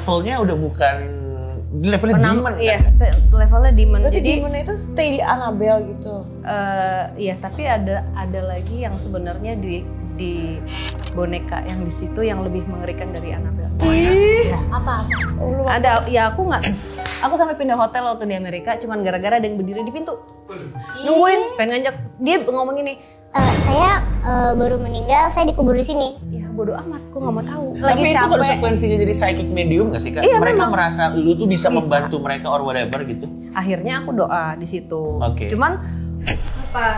levelnya udah bukan levelnya demon Iya, kan? levelnya demon. Berarti Jadi demon itu stay di Annabelle gitu. iya, tapi ada lagi yang sebenarnya di boneka yang di situ yang lebih mengerikan dari Annabelle. Ih, Apa? Ada, ya aku sampai pindah hotel waktu di Amerika cuman gara-gara ada yang berdiri di pintu. Nungguin, pengen ngajak. Dia ngomong gini, Saya baru meninggal, saya dikubur di sini. ya bodo amat, gue gak mau tahu. Tapi Lagi itu capek. konsekuensinya jadi psychic medium gak sih Kak? Iya, Mereka memang. merasa lu tuh bisa Bisa. membantu mereka or whatever gitu. Akhirnya aku doa di situ. Oke. Cuman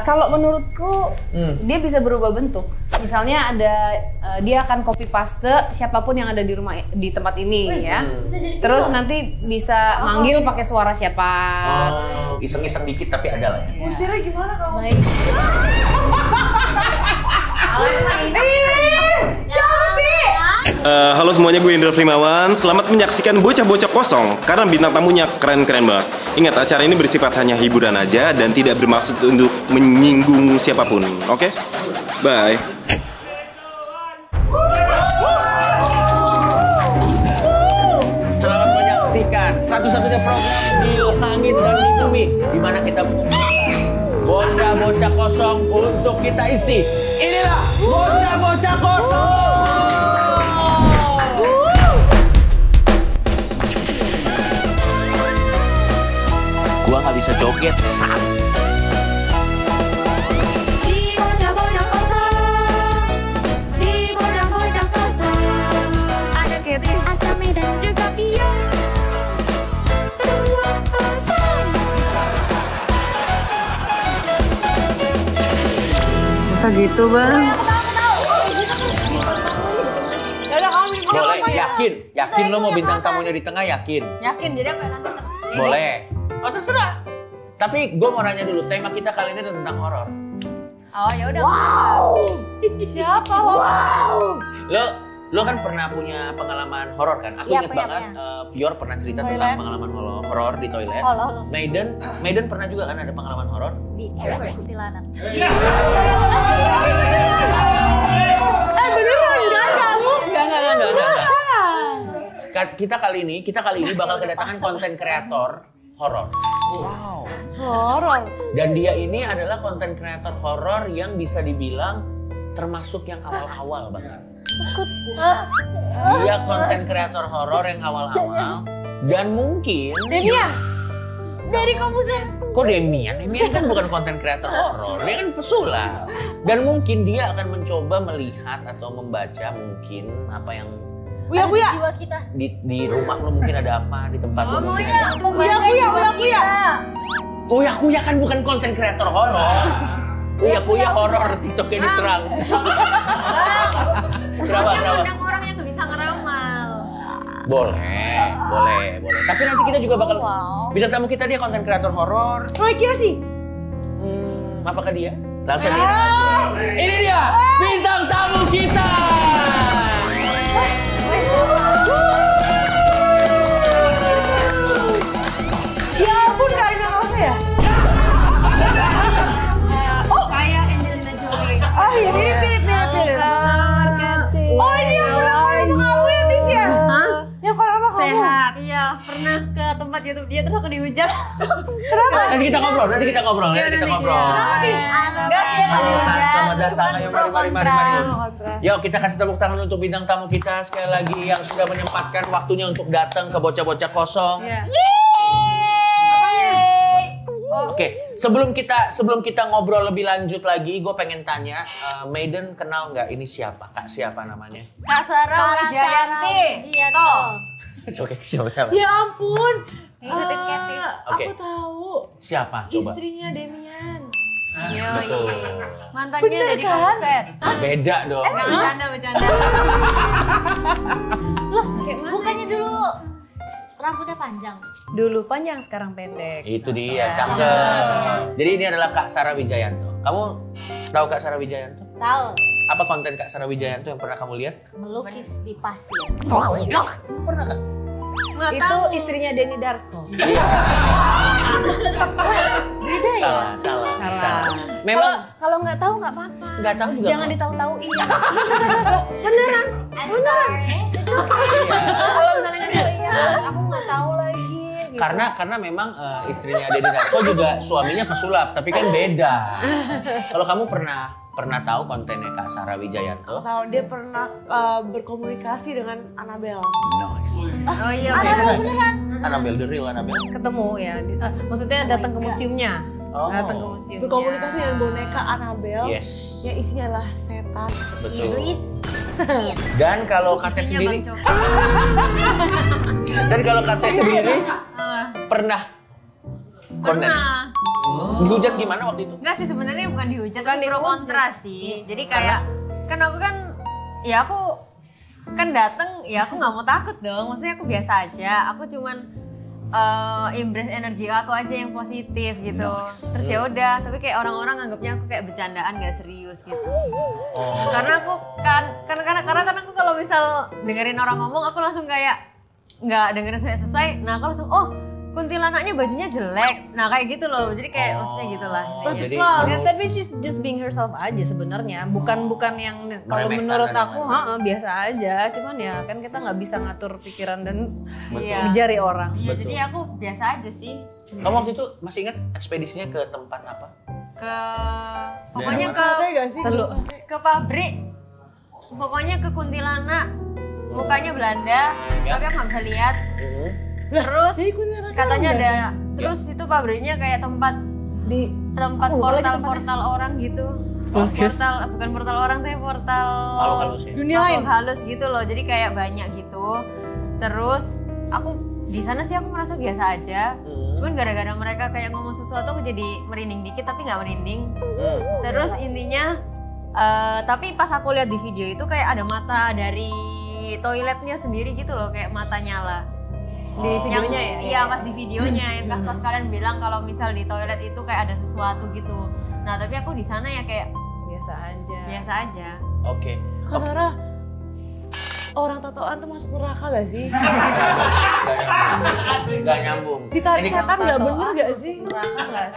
kalau menurutku dia bisa berubah bentuk. Misalnya ada dia akan copy paste siapapun yang ada di rumah di tempat ini ya. Terus nanti bisa manggil pakai suara siapa. Oh, iseng-iseng dikit tapi ada lah ya. usirnya gimana kamu? Halo semuanya, gue Indra Primawan. Selamat menyaksikan Bocah-Bocah Kosong karena bintang tamunya keren-keren banget. Ingat, acara ini bersifat hanya hiburan aja dan tidak bermaksud untuk menyinggung siapapun. Oke? Bye. Selamat menyaksikan satu-satunya program di langit dan di bumi di mana kita mengumpulkan bocah-bocah kosong untuk kita isi. Inilah Bocah-Bocah Kosong. Gua nggak bisa joget, sat. Di bocah-bocah kosong, di bocah-bocah kosong, ada Kety, ada Medan juga Pia, semua kosong. Masa gitu, Bang? Boleh, yakin lo mau bintang tamunya di tengah, yakin? Yakin, jadi aku nanti Boleh. Oh terserah. Tapi gue mau nanya dulu, tema kita kali ini tentang horor. Oh ya udah. Siapa? Wow. Lo kan pernah punya pengalaman horor kan? Aku Iya, inget punya, banget Fior pernah cerita tentang pengalaman horor di toilet. Halo. Maiden pernah juga kan ada pengalaman horor? Di RW Kuntilanak. Beneran gak kamu? Enggak. Kita kali ini bakal kedatangan konten kreator horor. Wow. Horor. Dan dia ini adalah konten kreator horor yang bisa dibilang termasuk yang awal-awal bahkan. Dia konten kreator horor yang awal-awal dan mungkin Demian. Dari Komusen. kok Demian? Demian kan bukan konten kreator horor, dia kan pesulap. Dan mungkin dia akan mencoba melihat atau membaca mungkin apa yang Uya. Jiwa kita. di rumah lu mungkin ada apa, di tempat lu mungkin ada apa. Uya kan bukan konten kreator horor. Uya horor, TikToknya diserang. Kenapa? Undang orang yang gak bisa ngeramal. Boleh. Tapi nanti kita juga bakal bisa tamu kita dia konten kreator horor. Roy Kiyoshi. Apakah dia? Langsung dia. Ini dia bintang tamu kita. Ya ampun, Karina Rose ya? Saya Angelina Jolie. Oh iya, mirip. Oh ini yang pernah kalau kamu ya, Tis ya? Hah? Yang kalau sama kamu? Sehat. Iya, pernah ke tempat YouTube dia terus aku dihujat. Kenapa? Nanti kita ngobrol. Kenapa, Tis? Enggak sih, aku dihujat. Selamat datang. Cuman Ayo, pro mari. kontra. Yuk kita kasih tepuk tangan untuk bintang tamu kita sekali lagi yang sudah menyempatkan waktunya untuk datang ke Bocah-Bocah Kosong. Oke, sebelum kita ngobrol lebih lanjut lagi, gue pengen tanya, Maiden kenal nggak ini siapa? Kak siapa namanya? Kak Sarah Wijayanti. Coba siapa? Ya ampun. Ngikutin Kety. Oke. Aku tahu. Siapa? Coba. Istrinya Demian. Betul. Mantannya Bener dari kan? Komusen. Beda dong. Bercanda. Loh, bukannya dulu rambutnya panjang? Dulu panjang, sekarang pendek. Itu dia, cakep. Jadi ini adalah Kak Sarah Wijayanto. Kamu tahu Kak Sarah Wijayanto? Tahu. Apa konten Kak Sarah Wijayanto yang pernah kamu lihat? Melukis di pasir. Pernah Kak? Nggak Itu tahu. istrinya Denny Darko. Iya. Salah. Memang Kalau nggak tahu nggak apa-apa. nggak tahu juga. Jangan ditahu-tahuin. I'm sorry. Iya. Kalau misalnya nggak tahu, Aku nggak tahu lagi. Gitu. Karena memang istrinya Deddy Darko juga suaminya pesulap, tapi kan beda. Kalau kamu pernah tahu kontennya Kak Sarah Wijayanto? Kalau dia pernah berkomunikasi dengan Annabelle. Oh iya, Beneran. Annabelle the real Annabelle. ketemu ya. Maksudnya datang ke museumnya. Oh. Datang ke museumnya. Berkomunikasi dengan boneka Annabelle. Yes. Yang isinya adalah setan. Betul. Iris. Dan kalau Kate sendiri, Bang Coki. pernah konten? Pernah. Dihujat gimana waktu itu? Enggak sih, sebenarnya bukan dihujat, kan pro kontra sih. Jadi kayak kan aku kan ya aku kan dateng ya aku nggak mau takut dong. Maksudnya aku biasa aja. Aku cuman embrace energi aku aja yang positif gitu. Terus ya udah, tapi kayak orang-orang anggapnya aku kayak bercandaan gak serius gitu. Karena aku karena aku kalau misal dengerin orang ngomong aku langsung kayak nggak dengerin sampai selesai. Nah aku langsung kuntilanaknya bajunya jelek. Nah kayak gitu loh. Jadi kayak maksudnya gitulah. Jadi Ya, tapi just being herself aja sebenarnya. Bukan yang kalau Meremehkan menurut dan aku biasa aja. Cuman ya kan kita nggak bisa ngatur pikiran dan Betul. jari orang. Iya, jadi aku biasa aja sih. kamu waktu itu masih ingat ekspedisinya ke tempat apa? Ke pokoknya Rumah ke sate gak sih? Terlalu. Rumah sate. ke pabrik. Pokoknya ke kuntilanak. Mukanya Belanda, Ya. tapi aku nggak bisa lihat. Terus Jadi kuntilanak katanya orang ada terus itu pabriknya kayak tempat portal-portal orang gitu. Portal bukan portal orang tapi portal Makhluk halus ya? Dunia lain. makhluk halus gitu loh. Jadi kayak banyak gitu. Terus aku di sana sih aku merasa biasa aja. Cuman gara-gara mereka kayak ngomong sesuatu aku jadi merinding dikit tapi nggak merinding. Terus intinya tapi pas aku lihat di video itu kayak ada mata dari toiletnya sendiri gitu loh, kayak mata nyala. Di videonya ya? Iya, pas di videonya yang pas kalian bilang kalau misal di toilet itu kayak ada sesuatu gitu. Nah, tapi aku di sana ya kayak Biasa aja. biasa aja. Oke. Kak Sarah, orang tatoan tuh masuk neraka gak sih? Gak nyambung. Ditarik Ini- setan gak bener gak sih?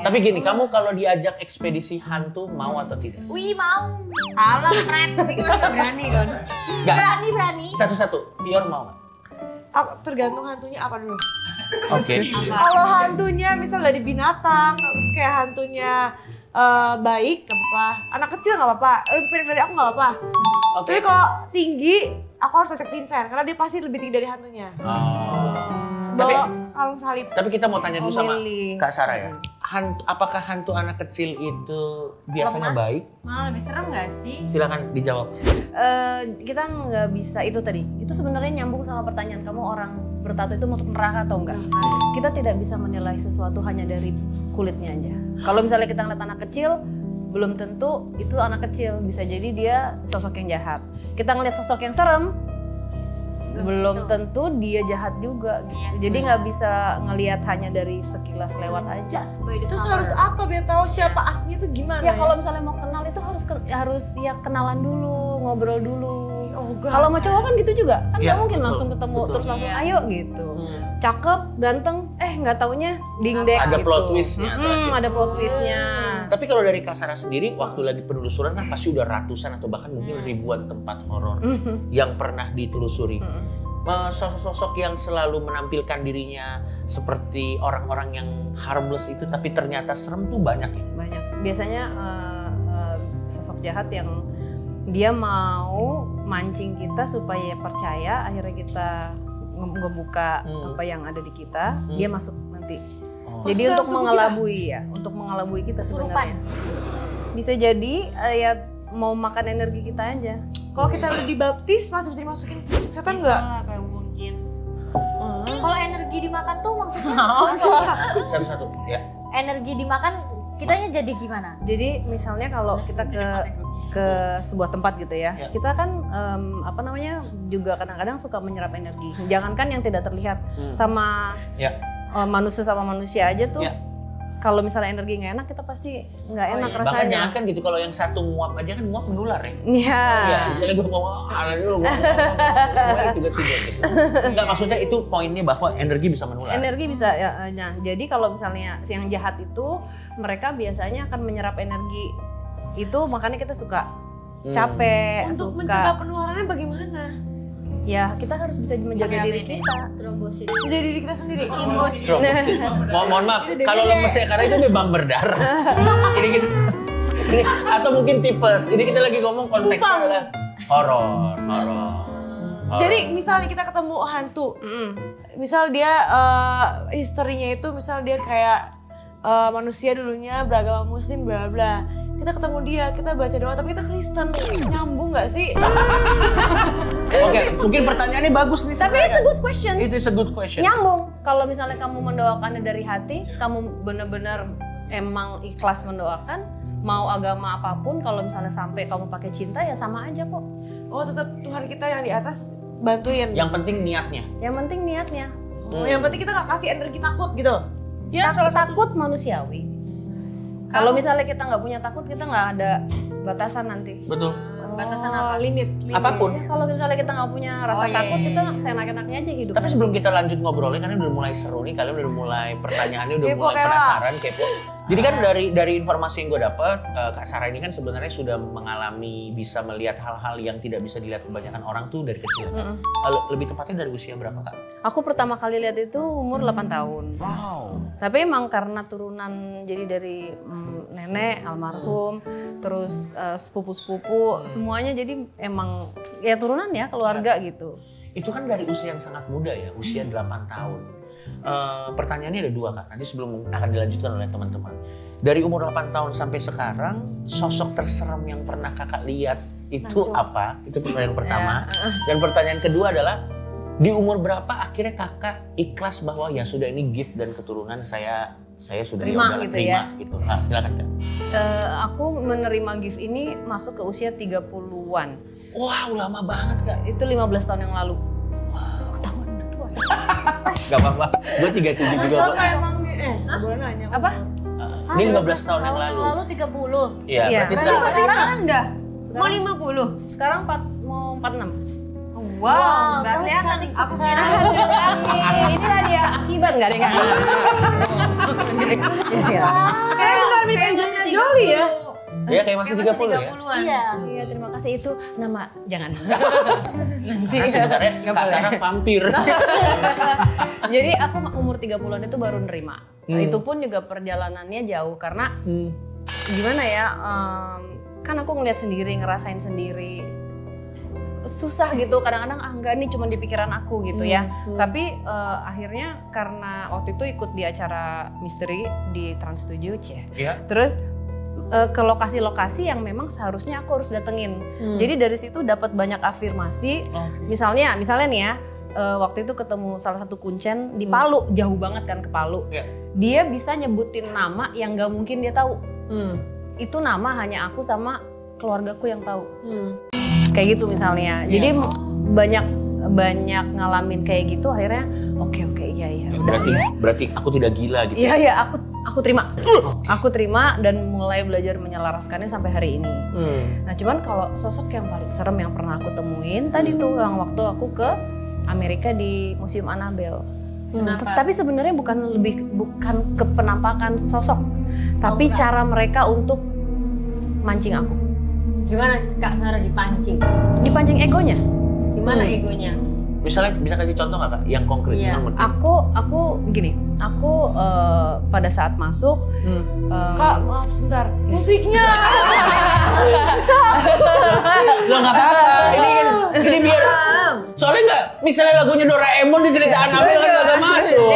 Tapi gini, kamu kalau diajak ekspedisi hantu mau atau tidak? Wih mau. Alah, Fred, tapi kan gak berani kan? Gak. Berani. Satu-satu. Fior mau nggak? Tergantung hantunya apa dulu. Oke. Kalau hantunya misal dari binatang, terus kayak hantunya baik gak apa-apa. Anak kecil gak apa-apa, lebih pendek dari aku gak apa-apa. Oke. Tapi kalau tinggi, aku harus ajak Vincent karena dia pasti lebih tinggi dari hantunya. Tapi Bawa kalung salib. tapi kita mau tanya dulu sama Milih. Kak Sarah ya. Apakah hantu anak kecil itu biasanya baik? Malah lebih serem gak sih? Silakan dijawab. Kita nggak bisa itu tadi. Itu sebenarnya nyambung sama pertanyaan kamu, orang bertato itu masuk neraka atau enggak? Kita tidak bisa menilai sesuatu hanya dari kulitnya aja. Kalau misalnya kita ngeliat anak kecil, belum tentu itu anak kecil, bisa jadi dia sosok yang jahat. Kita ngeliat sosok yang serem, belum tentu dia jahat juga gitu. Jadi nggak bisa ngelihat hanya dari sekilas lewat aja. Terus harus apa biar tahu siapa aslinya tuh gimana Ya kalau misalnya mau kenal itu harus ya kenalan dulu, ngobrol dulu. Kalau mau cowok kan gitu juga, kan nggak Iya, mungkin betul, langsung ketemu betul. terus langsung ayo gitu. Cakep, ganteng, nggak taunya dingdek Ada gitu. plot twistnya terakhir. Ada plot twistnya. Tapi kalau dari Kak Sarah sendiri, waktu lagi penelusuran kan pasti udah ratusan atau bahkan mungkin ribuan tempat horor yang pernah ditelusuri. Sosok-sosok yang selalu menampilkan dirinya seperti orang-orang yang harmless itu, tapi ternyata serem tuh banyak ya? Banyak. Biasanya sosok jahat yang dia mau mancing kita supaya percaya, akhirnya kita ngebuka apa yang ada di kita, dia masuk nanti. Jadi untuk mengelabui kita sebenarnya. Bisa jadi ya mau makan energi kita aja. Kalau kita udah dibaptis masih bisa dimasukin setan Bisa nggak? lah kayak mungkin. Kalau energi dimakan tuh maksudnya Satu-satu, ya. energi dimakan kitanya jadi gimana? Jadi misalnya kalau kita ke sebuah tempat gitu ya, Ya. kita kan juga kadang-kadang suka menyerap energi. Jangankan yang tidak terlihat, sama Ya. manusia sama manusia aja tuh. Ya. Kalau misalnya energi nggak enak, kita pasti nggak enak Bahkan rasanya. jangan kan gitu, kalau yang satu nguap aja kan nguap menular ya. Iya. Iya, misalnya gue ngomong, dulu gue semuanya tiga-tiga gitu. Enggak, maksudnya itu poinnya bahwa energi bisa menular. Energi bisa ya. Nah, jadi kalau misalnya yang jahat itu, mereka biasanya akan menyerap energi itu, makanya kita suka capek, Untuk suka. mencegah penularannya bagaimana? ya kita harus bisa menjaga diri kita. Trombosit. Jadi diri kita sendiri. Trombosit. Mohon maaf, kalau lemes ya karena itu demam berdarah. Ini kita atau mungkin tipes. Ini kita lagi ngomong konteksnya adalah horor. Jadi misalnya kita ketemu hantu, misal dia historinya itu misal dia kayak manusia dulunya beragama muslim bla bla. Kita ketemu dia, kita baca doa tapi kita Kristen, nyambung nggak sih? Oke, mungkin pertanyaannya bagus nih. Tapi it's a good question. It is a good question. Nyambung. Kalau misalnya kamu mendoakannya dari hati, kamu benar-benar emang ikhlas mendoakan, mau agama apapun, kalau misalnya sampai kamu pakai cinta ya sama aja kok. Oh tetap Tuhan kita yang di atas bantuin. Yang penting niatnya. Yang penting niatnya. Yang penting kita nggak kasih energi takut gitu. Ya, Takut manusiawi. Kalau misalnya kita nggak punya takut, kita nggak ada batasan nanti. Betul. Batasan apa? Limit. Apapun. Ya, kalau misalnya kita nggak punya rasa takut, kita seenak-enaknya aja hidup. Tapi sebelum kita lanjut ngobrolnya, karena udah mulai seru nih, kalian udah mulai pertanyaannya udah Kepo, mulai Kak. penasaran, kepo. Jadi kan dari informasi yang gue dapet, Kak Sarah ini kan sebenarnya sudah mengalami bisa melihat hal-hal yang tidak bisa dilihat kebanyakan orang tuh dari kecil. Lebih tepatnya dari usia berapa, Kak? Aku pertama kali lihat itu umur 8 tahun. Wow. Tapi emang karena turunan, jadi dari nenek almarhum, terus sepupu-sepupu, semuanya jadi emang ya turunan ya keluarga gitu. Itu kan dari usia yang sangat muda ya, usia 8 tahun. Pertanyaannya ada 2, Kak, nanti sebelum akan dilanjutkan oleh teman-teman. Dari umur 8 tahun sampai sekarang, sosok terseram yang pernah Kakak lihat itu apa? Itu pertanyaan pertama. Dan pertanyaan kedua adalah, di umur berapa akhirnya Kakak ikhlas bahwa ya sudah ini gift dan keturunan saya sudah Terima yaudahlah, gitu terima ya. gitu. Nah, silakan, Kak. Aku menerima gift ini masuk ke usia 30-an. Wow, lama banget, Kak. Itu 15 tahun yang lalu. Ketahuan udah tua. Gak apa-apa, gue 37 juga, Kak. Sama emang boleh nanya. Apa? Ini 15 tahun yang lalu. Lalu 30. Iya, Iya. berarti Sekarang sekarang udah mau 50. Sekarang mau 46. Wow, nggak kelihatan. Aku kira. Ini hadiah akibat nggak ada yang Kayak kita mirip Angelina Jolie ya. Iya, kayak masih 30 ya. Iya. Iya, terima kasih itu nama jangan. Nanti Karena sebenarnya nggak Kak boleh. Sarah vampir. Jadi aku umur 30-an itu baru nerima. Itu pun juga perjalanannya jauh karena gimana ya? Kan aku ngeliat sendiri, ngerasain sendiri. Susah gitu, kadang-kadang enggak nih cuma di pikiran aku gitu ya. Tapi akhirnya karena waktu itu ikut di acara misteri di Trans 7 Iya. Terus ke lokasi-lokasi yang memang seharusnya aku harus datengin. Jadi dari situ dapat banyak afirmasi. Misalnya nih ya, waktu itu ketemu salah satu kuncen di Palu, jauh banget kan ke Palu. Iya. Dia bisa nyebutin nama yang nggak mungkin dia tahu. Itu nama hanya aku sama keluargaku yang tahu. Kayak gitu misalnya. Jadi banyak ngalamin kayak gitu, akhirnya oke iya. Berarti aku tidak gila gitu. Iya, aku terima. Aku terima dan mulai belajar menyelaraskannya sampai hari ini. Nah, cuman kalau sosok yang paling serem yang pernah aku temuin tadi tuh yang waktu aku ke Amerika di Museum Annabelle. Tapi sebenarnya bukan ke penampakan sosok, tapi cara mereka untuk mancing aku. Gimana Kak Sarah dipancing? Dipancing egonya. Gimana egonya? Misalnya bisa kasih contoh nggak, Kak, yang konkret? Iya. Yang Aku gini, aku pada saat masuk, Kak, maaf sebentar. Musiknya. Lo nggak apa-apa. Ini biar. Soalnya nggak, misalnya lagunya Doraemon di cerita Annabelle kan nggak masuk.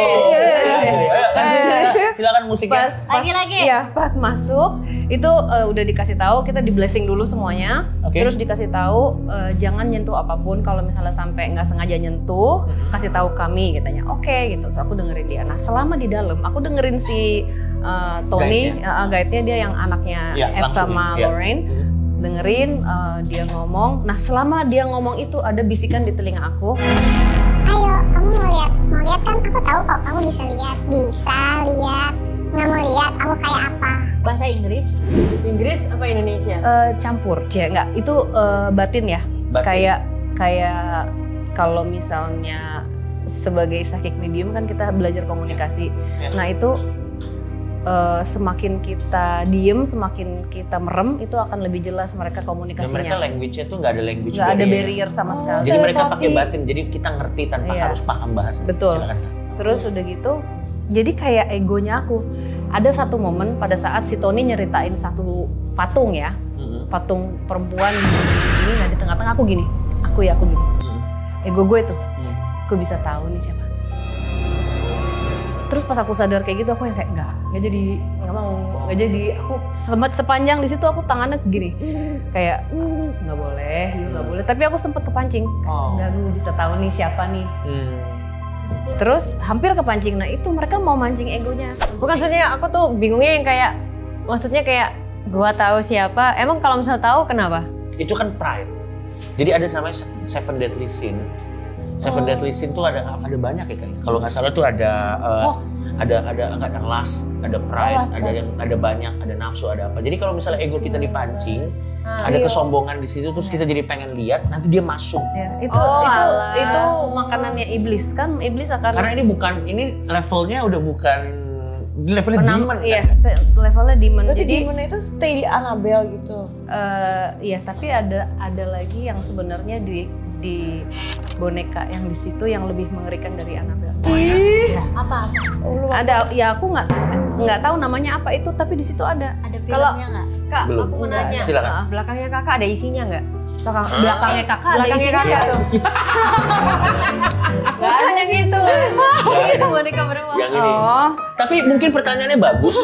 Silakan musiknya. Lagi-lagi. Iya, pas masuk itu udah dikasih tahu, kita di blessing dulu semuanya. Oke. Terus dikasih tahu jangan nyentuh apapun, kalau misalnya sampai nggak sengaja nyentuh, kasih tahu kami katanya. Oke gitu. So aku dengerin dia. Nah, selama di dalam aku dengerin si Tony, guide-nya dia yang anaknya Ya, Ed langsung, sama ya. Lorraine. Dengerin dia ngomong. Nah, selama dia ngomong itu ada bisikan di telinga aku. Ayo, kamu mau lihat kan? Aku tahu kok kamu bisa lihat. Nggak mau lihat, aku kayak apa? Bahasa Inggris? Inggris apa Indonesia? Campur, enggak. Itu batin ya. Batin. Kayak kalau misalnya sebagai psychic medium kan kita belajar komunikasi. Ya. Nah, itu semakin kita diem, semakin kita merem, itu akan lebih jelas mereka Dan komunikasinya. mereka language-nya tuh nggak ada language Nggak ada barrier sama sekali. Jadi mereka pakai batin, jadi kita ngerti tanpa Iya. harus paham bahasa. Betul. Silakan Kak. Terus udah gitu, jadi kayak egonya aku. Ada satu momen pada saat si Tony nyeritain satu patung ya, patung perempuan gini, nah di tengah-tengah aku gini, aku gini. Ego gue tuh, gue bisa tahu nih siapa. Terus pas aku sadar kayak gitu, aku yang kayak nggak jadi, nggak mau, nggak jadi. Aku sepanjang di situ aku tangannya gini, kayak nggak boleh, nggak boleh. Tapi aku sempet kepancing, nggak, gue bisa tahu nih siapa nih. Terus hampir kepancing. Nah itu mereka mau mancing egonya. Bukan, maksudnya aku tuh bingungnya yang kayak, maksudnya kayak gua tahu siapa. Emang kalau misal tahu kenapa? Itu kan pride. Jadi ada namanya Seven Deadly Sin. Seven Deadly Sin tuh ada banyak ya kayaknya. Kalau nggak salah tuh ada lust, ada pride, ada banyak, ada nafsu, ada apa. Jadi kalau misalnya ego kita dipancing, ada kesombongan di situ, terus kita jadi pengen lihat, nanti dia masuk. Ya, itu makanannya iblis kan, iblis akan. Karena ini levelnya udah bukan levelnya demon iya, kan? levelnya demon. Berarti Jadi demon itu stay di Annabelle gitu. Iya, tapi ada lagi yang sebenarnya di boneka yang di situ yang lebih mengerikan dari Annabelle. Ih, Apa? Ada, ya aku nggak tahu namanya apa itu, tapi di situ ada. Ada Kalau filmnya nggak? Kak, Belum. aku mau nanya. Silakan. Belakangnya kakak ada isinya nggak? Belakangnya kakak ada Belakangnya isinya. kakak tuh. Nggak ada yang gitu. Itu boneka beruang. Yang ini. Oh, Tapi mungkin pertanyaannya bagus.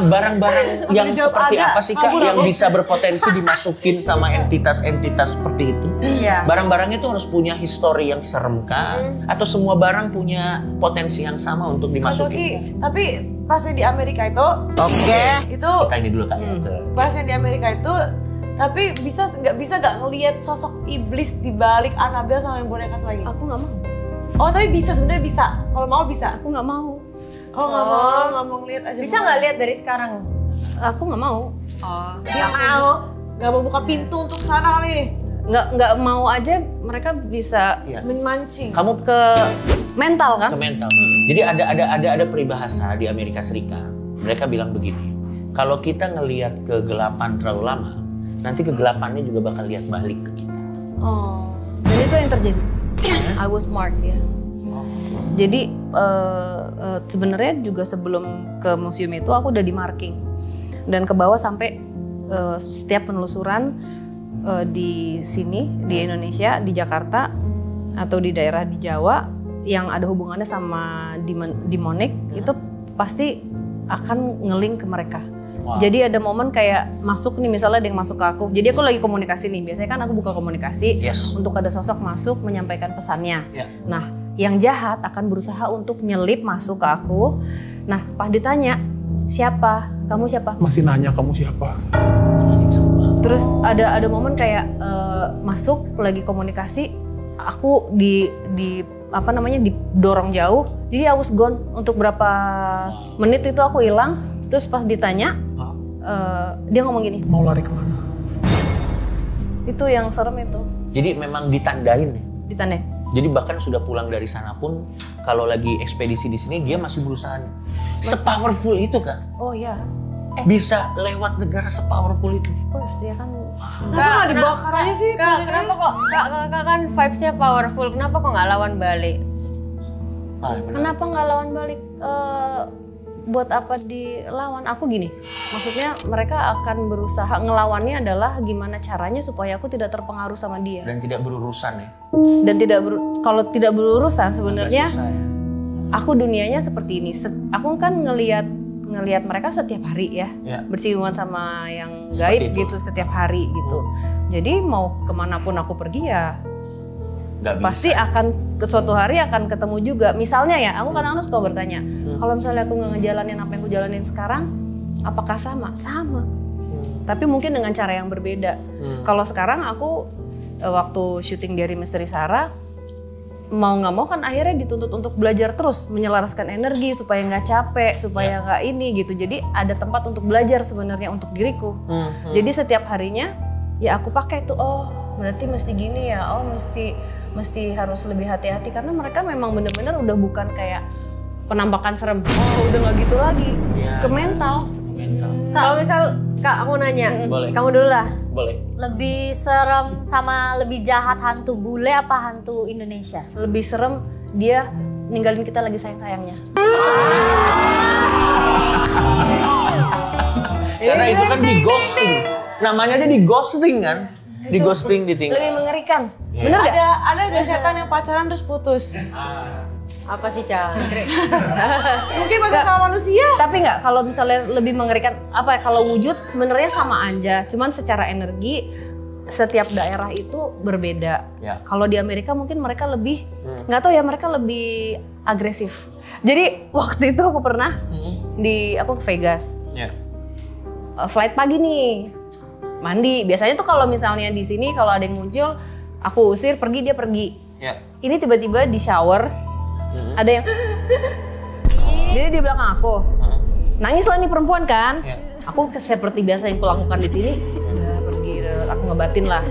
Barang-barang yang dijawab seperti ada, apa sih Kak kabur yang aku. bisa berpotensi dimasukin sama entitas-entitas seperti itu? Iya. Barang-barang itu harus punya histori yang serem kah? Atau semua barang punya potensi yang sama untuk dimasukin? tapi pasnya di Amerika itu, itu Kita ini dulu Kak. pasnya di Amerika itu, tapi nggak bisa ngelihat sosok iblis di balik Annabelle sama yang boneka lagi. aku nggak mau. Oh tapi bisa, sebenarnya bisa. Kalau mau bisa. Aku nggak mau. Oh nggak mau ngeliat aja. Bisa nggak lihat dari sekarang? Aku nggak mau. Oh. Dia mau. Nggak mau buka pintu untuk sana kali. Nggak mau aja mereka bisa Iya. Memancing. Kamu ke mental kan? ke mental. Jadi ada peribahasa di Amerika Serikat. Mereka bilang begini. Kalau kita ngelihat kegelapan terlalu lama, nanti kegelapannya juga bakal lihat balik ke kita. Oh. Dan itu yang terjadi. I was marked ya. Jadi sebenarnya juga sebelum ke museum itu aku udah di marking dan ke bawah sampai setiap penelusuran di sini di Indonesia, di Jakarta atau di daerah di Jawa yang ada hubungannya sama demonic itu pasti akan nge-link ke mereka. Wow. Jadi ada momen kayak masuk nih, misalnya ada yang masuk ke aku. Jadi aku lagi komunikasi nih. Biasanya kan aku buka komunikasi untuk ada sosok masuk menyampaikan pesannya. Yeah. Nah, yang jahat akan berusaha untuk nyelip masuk ke aku. Nah, pas ditanya, siapa? Kamu siapa? Masih nanya kamu siapa? Terus ada momen kayak masuk lagi komunikasi, aku didorong jauh. Jadi I was gone untuk berapa menit itu aku hilang. Terus pas ditanya, dia ngomong gini. Mau lari kemana? Itu yang serem itu. Jadi memang ditandain ya. Ditanya. Jadi bahkan sudah pulang dari sana pun kalau lagi ekspedisi di sini dia masih berusaha. Sepowerful itu Kak. Oh iya. Bisa lewat negara sepowerful itu. Of course ya kan. Kenapa nggak dibakar aja sih? Kak, kenapa kok kakak kan vibes-nya powerful, kenapa kok nggak lawan balik? Kenapa nggak lawan balik? Buat apa dilawan? Aku gini, maksudnya mereka akan berusaha ngelawannya adalah gimana caranya supaya aku tidak terpengaruh sama dia. Dan tidak berurusan ya. Dan kalau tidak berurusan sebenarnya Agak susah ya. aku dunianya seperti ini. Aku kan ngelihat mereka setiap hari ya, bersinggungan sama yang gaib gitu setiap hari gitu. Jadi mau kemanapun aku pergi ya Gak bisa. pasti akan suatu hari akan ketemu juga. Misalnya ya, aku kadang-kadang suka bertanya, kalau misalnya aku nggak ngejalanin apa yang aku jalanin sekarang, apakah sama? Sama. Tapi mungkin dengan cara yang berbeda. Kalau sekarang aku waktu syuting dari Misteri Sarah, mau nggak mau kan akhirnya dituntut untuk belajar terus, menyelaraskan energi supaya nggak capek, supaya nggak ini gitu. Jadi ada tempat untuk belajar sebenarnya untuk diriku. Jadi setiap harinya ya aku pakai tuh, oh berarti mesti gini ya, oh mesti harus lebih hati-hati karena mereka memang benar-benar udah bukan kayak penampakan serem. Oh, udah nggak gitu lagi. Iya. Ke mental. Kalau misal Kak aku nanya, Boleh. kamu dulu lah. Boleh. Lebih serem sama lebih jahat hantu bule apa hantu Indonesia? Lebih serem dia ninggalin kita lagi sayang-sayangnya. Karena itu kan di ghosting. Namanya aja di ghosting kan? Di ghosting ditinggal. Lebih mengerikan. Bener gak? Ada gak setan yang pacaran terus putus? Apa sih Cang? Mungkin pacaran sama manusia. Tapi nggak, kalau misalnya lebih mengerikan apa? Kalau wujud sebenarnya sama aja, cuman secara energi setiap daerah itu berbeda. Ya. Kalau di Amerika mungkin mereka lebih nggak tahu ya, mereka lebih agresif. Jadi waktu itu aku pernah aku ke Vegas, Ya. Flight pagi nih, mandi. Biasanya tuh kalau misalnya di sini kalau ada yang muncul, aku usir pergi dia pergi. Ya. Ini tiba-tiba di shower ada yang jadi di belakang aku nangis lah nih perempuan kan. Ya. Aku seperti biasa yang kulakukan di sini, udah pergi, aku ngebatin lah.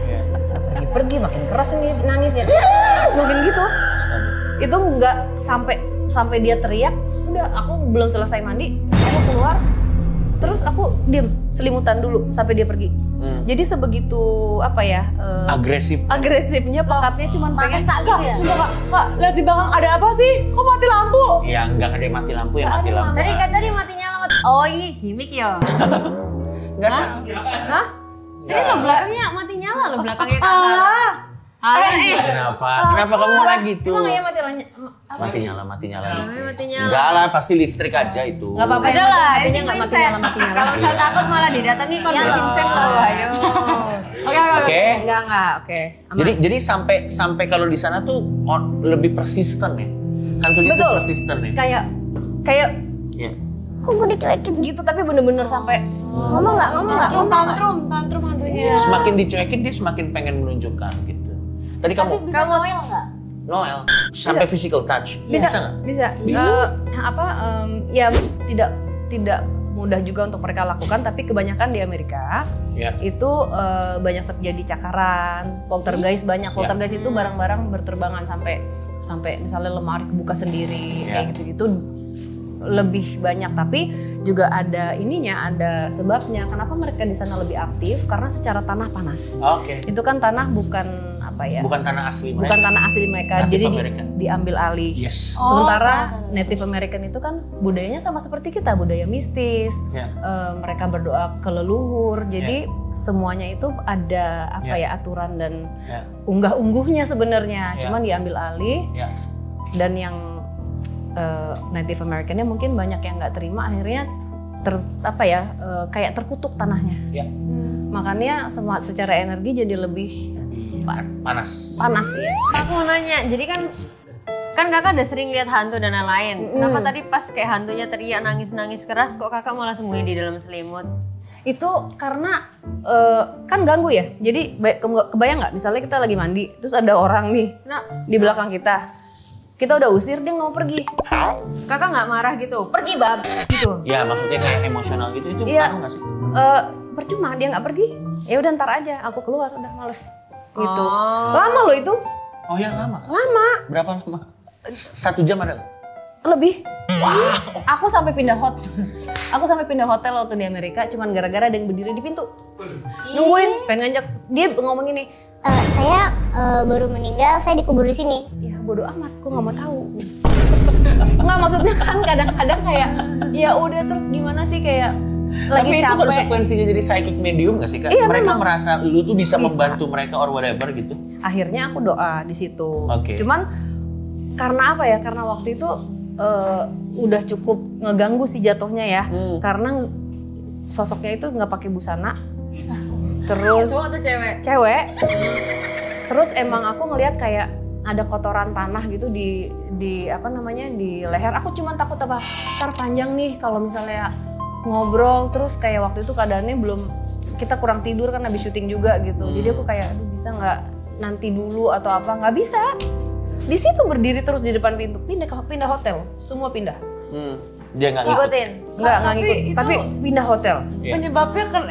Pergi makin keras nih nangisnya, mungkin gitu. Itu nggak sampai dia teriak. Udah, aku belum selesai mandi, aku keluar, terus aku diem selimutan dulu sampai dia pergi. Jadi sebegitu apa ya? Agresifnya, pekatnya cuman pengen gitu ya? Sumpah kak, lihat di belakang ada apa sih? Kok mati lampu? Ya enggak ada yang mati lampu ya mati lampu. Tadi mati nyala. Oh ini gimmick ya? Enggak ada. hah? Tadi lo belakangnya mati nyala lo belakangnya kasar. Kenapa? Kenapa kamu malah gitu? Emang ya mati Mati nyala. Mati nyala. Enggak lah, pasti listrik aja itu. nggak apa-apa Ada ya, lah, matinya ini nggak mati Vincent. nyala. Kalau misal takut malah didatangi kon Vincent loh, ayo. Oke. Enggak, oke. Jadi sampai kalau di sana tuh lebih persisten ya. Hantunya tuh Betul. persisten ya. Kayak Iya. Kok gue dicuekin? gitu, tapi bener-bener sampai ngomong nggak. Tantrum hantunya. Semakin dicuekin dia semakin pengen menunjukkan gitu. Tadi kamu Bisa Noel nggak? Noel sampai physical touch. Bisa nggak? Bisa. Ya tidak mudah juga untuk mereka lakukan, tapi kebanyakan di Amerika Ya. itu banyak terjadi cakaran, poltergeist banyak. Poltergeist itu barang-barang berterbangan sampai misalnya lemari kebuka sendiri kayak gitu-gitu lebih banyak. Tapi juga ada ada sebabnya kenapa mereka di sana lebih aktif, karena secara tanah panas. Oke. Itu kan tanah bukan apa ya? Bukan tanah asli mereka. Bukan tanah asli mereka, Native jadi American. diambil alih. Yes. Sementara Native American itu kan budayanya sama seperti kita, budaya mistis. Ya. Mereka berdoa ke leluhur. Jadi semuanya itu ada aturan dan unggah-ungguhnya sebenarnya. Cuman diambil alih. Ya. Dan yang Native American-nya mungkin banyak yang nggak terima, akhirnya kayak terkutuk tanahnya. Ya. Makanya secara energi jadi lebih Panas. ya. Aku mau nanya, jadi kan kakak udah sering lihat hantu dan lain-lain. Kenapa tadi pas kayak hantunya teriak nangis keras, kok kakak malah sembunyi di dalam selimut? Itu karena kan ganggu ya. Jadi kebayang nggak misalnya kita lagi mandi, terus ada orang nih di belakang kita. Kita udah usir, dia nggak mau pergi. Kakak nggak marah gitu? Pergi bab gitu. Ya maksudnya kayak emosional gitu, itu Iya. ngaruh nggak sih? Percuma dia nggak pergi. Ya udah ntar aja, aku keluar, udah males. Gitu. Lama loh itu. Oh ya lama. Lama. Berapa lama? 1 jam ada nggak? Lebih. Aku sampai pindah hotel waktu di Amerika, cuman gara-gara ada yang berdiri di pintu. Nungguin, pengen ngajak. Dia ngomong gini, Saya baru meninggal, saya dikubur di sini. ya bodo amat, gue nggak mau tahu. Nggak, maksudnya kan kadang-kadang kayak, ya udah terus gimana sih kayak lagi Tapi itu capek. konsekuensinya jadi psychic medium gak sih Kak? Iya, Mereka memang. merasa lu tuh bisa membantu mereka or whatever gitu. Akhirnya aku doa di situ. Oke. Cuman karena apa ya? Karena waktu itu udah cukup ngeganggu sih jatuhnya ya. Karena sosoknya itu nggak pakai busana. Terus Cowok atau cewek? cewek. Terus emang aku ngelihat kayak ada kotoran tanah gitu di leher. Aku cuman takut ntar panjang nih kalau misalnya ngobrol, terus kayak waktu itu keadaannya kita kurang tidur kan habis syuting juga gitu. Jadi aku kayak aduh bisa nggak nanti dulu atau apa, nggak bisa. Di situ berdiri terus di depan pintu, pindah hotel, semua pindah. Dia nggak Ngikutin? Nggak ngikut, tapi pindah hotel. Penyebabnya kan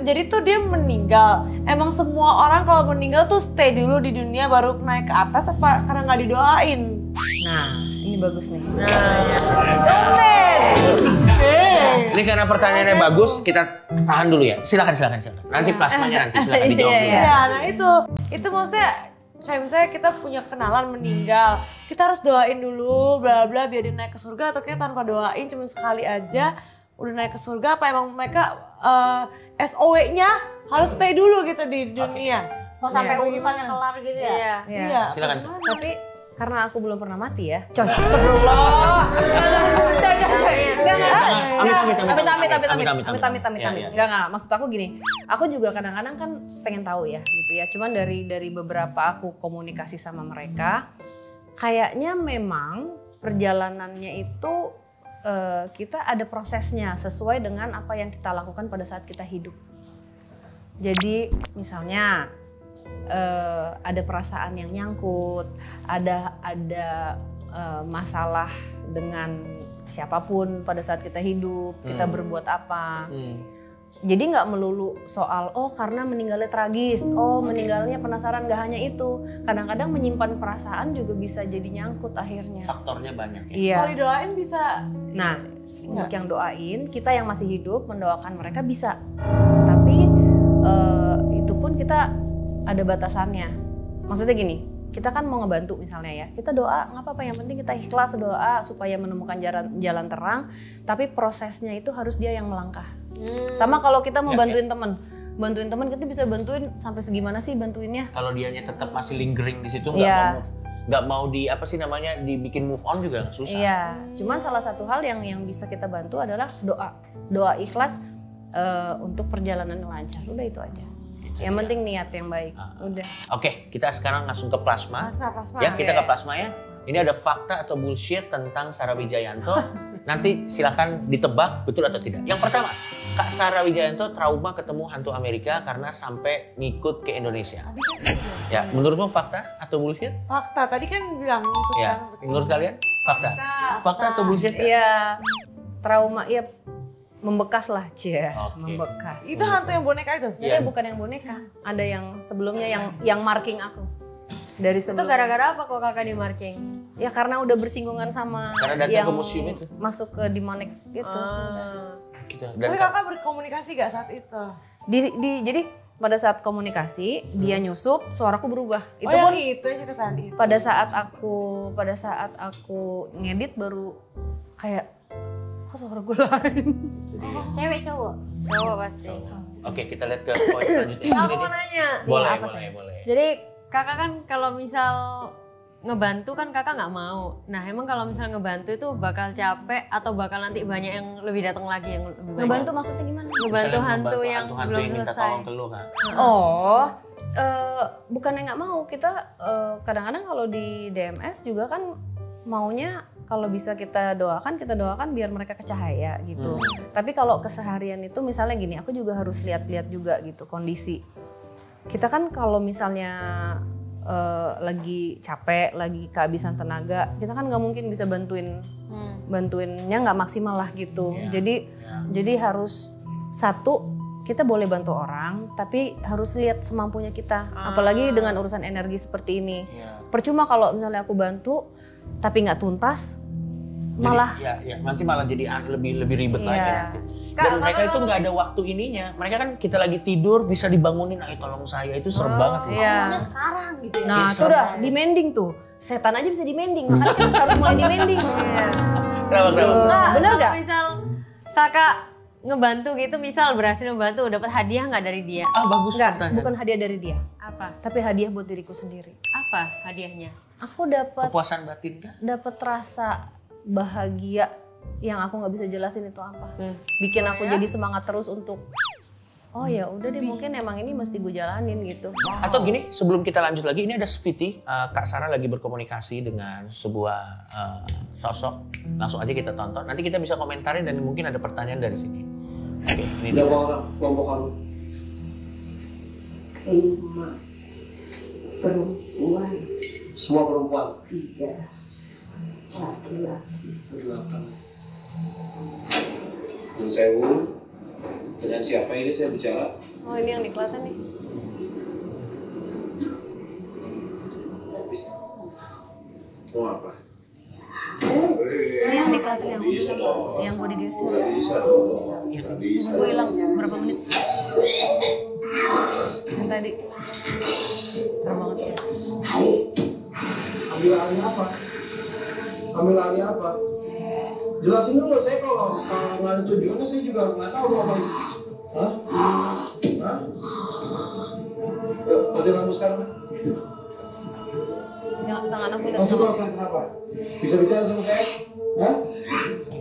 jadi tuh dia meninggal. Emang semua orang kalau meninggal tuh stay dulu di dunia baru naik ke atas apa karena nggak didoain? Nah, ini bagus nih. Ini karena pertanyaannya bagus, kita tahan dulu ya. Silakan. Nanti plasmanya nanti silakan dijawab dulu. Iya, nah itu maksudnya kayak misalnya kita punya kenalan meninggal, kita harus doain dulu, bla bla biar dia naik ke surga, atau kayak tanpa doain cuma sekali aja udah naik ke surga, apa emang mereka SOW-nya harus stay dulu gitu di dunia? Mau sampai urusannya kelar gitu ya? Iya. Silakan. Tapi karena aku belum pernah mati ya. Coy, astagfirullah. Coy. Enggak. Maksud aku gini, aku juga kadang-kadang kan pengen tahu ya gitu ya. Cuman dari beberapa aku komunikasi sama mereka, kayaknya memang perjalanannya itu kita ada prosesnya sesuai dengan apa yang kita lakukan pada saat kita hidup. Jadi misalnya ada perasaan yang nyangkut, ada masalah dengan siapapun pada saat kita hidup, kita berbuat apa. Jadi nggak melulu soal karena meninggalnya tragis, meninggalnya penasaran, nggak hanya itu. Kadang-kadang menyimpan perasaan juga bisa jadi nyangkut akhirnya. Faktornya banyak ya. Iya. Kalau didoain bisa. Nah, untuk yang doain, kita yang masih hidup mendoakan mereka bisa. Tapi itu pun kita ada batasannya. Maksudnya gini, kita kan mau ngebantu misalnya ya, kita doa nggak apa-apa, yang penting kita ikhlas doa supaya menemukan jalan terang, tapi prosesnya itu harus dia yang melangkah. Sama kalau kita mau bantuin teman kita bisa bantuin sampai segimana sih bantuinnya? Kalau dianya tetap masih lingering di situ, nggak mau dibikin move on juga nggak susah. Iya, cuman salah satu hal yang bisa kita bantu adalah doa ikhlas untuk perjalanan yang lancar. Udah itu aja. Yang penting niat yang baik. Udah. Oke, kita sekarang langsung ke plasma. Plasma. Ya, kita ke plasma ya. Ini ada fakta atau bullshit tentang Sarah Wijayanto. Nanti silakan ditebak betul atau tidak. Yang pertama, Kak Sarah Wijayanto trauma ketemu hantu Amerika karena sampai ngikut ke Indonesia. Ya, menurutmu fakta atau bullshit? Fakta. Tadi kan bilang ngikut Ya, menurut kalian fakta? Fakta atau bullshit? Iya, trauma ya. Membekas lah, membekas. Itu hantu yang boneka itu? Jadi bukan yang boneka, ada yang sebelumnya yang marking aku. Dari sebelumnya. Itu gara-gara apa kok kakak di marking? Ya karena udah bersinggungan sama karena datang ke museum itu. Masuk ke demonic gitu. Tapi kakak berkomunikasi gak saat itu? Jadi pada saat komunikasi dia nyusup, suaraku berubah. Itu pun itu yang cerita tadi. Pada saat aku ngedit baru kayak kok suara gue lain. Cewek cowok? Cowok pasti. Oke, kita lihat ke poin selanjutnya. Aku mau nanya. Boleh. Jadi kakak kan kalau misal ngebantu kan kakak nggak mau. Nah emang kalau misal ngebantu itu bakal capek atau bakal nanti banyak yang lebih datang lagi yang lebih banyak? Ngebantu maksudnya gimana? Ngebantu hantu yang hantu belum yang minta selesai. tolong ke lu kan? Bukannya nggak mau, kita kadang-kadang kalau di DMS juga kan maunya kalau bisa kita doakan biar mereka kecahaya gitu. Tapi kalau keseharian itu misalnya gini, aku juga harus lihat-lihat juga gitu kondisi. Kita kan kalau misalnya lagi capek, lagi kehabisan tenaga, kita kan nggak mungkin bisa bantuinnya nggak maksimal lah gitu. Jadi harus satu, kita boleh bantu orang, tapi harus lihat semampunya kita. Apalagi dengan urusan energi seperti ini. Percuma kalau misalnya aku bantu, tapi nggak tuntas, malah nanti malah jadi lebih ribet lagi. Dan mereka itu nggak ada waktu ininya. Mereka kan kita lagi tidur bisa dibangunin, ayo tolong saya, itu serem banget. Maunya sekarang gitu ya. Nah itu udah demanding tuh, setan aja bisa demanding, makanya kita harus mulai demanding. Kenapa? Bener nggak? Misal kakak ngebantu gitu, misal berhasil ngebantu, dapat hadiah nggak dari dia? Bagus. Nggak, bukan hadiah dari dia. Apa? Tapi hadiah buat diriku sendiri. Apa hadiahnya? Aku dapat kepuasan batin kan? Dapat rasa bahagia yang aku nggak bisa jelasin itu apa. Bikin aku jadi semangat terus untuk ya udah deh, mungkin emang ini mesti gue jalanin gitu. Atau gini, sebelum kita lanjut lagi, ini ada Sviti, Kak Sarah lagi berkomunikasi dengan sebuah sosok. Langsung aja kita tonton. Nanti kita bisa komentarin dan mungkin ada pertanyaan dari sini. Oke, ini dia. Kelompok kamu. 5 perempuan. Semua perempuan? 3 laki-laki. 8. Dan sewu, dengan siapa ini saya bicara? Oh, ini yang di Klaten nih. Mau apa? kelihatan yang aku bilang, yang gue digeser. Bisa dong. Gue hilang berapa menit? Yang tadi. Serem banget ya. Ambil alih apa? Ambil alih apa? Jelasin dulu, saya kalau nggak ada tujuannya saya juga nggak tahu apa itu. Hah? Hah? Yuk, mati lampu sekarang. Jangan tangan aku lihat. Masuk langsung kenapa? Bisa bicara sama saya? Hah?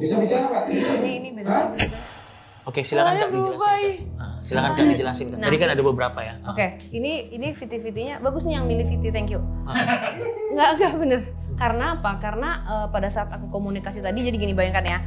Bisa bicara Kak? Ini benar. Oke, silakan Kak dijelasin. Silakan Kak dijelasin. Kak. Tadi kan ada beberapa ya. Oke, ini Viti-Vitinya bagus nih yang milih Viti, thank you. Enggak bener. Karena apa? Karena pada saat aku komunikasi tadi, jadi gini bayangkan ya,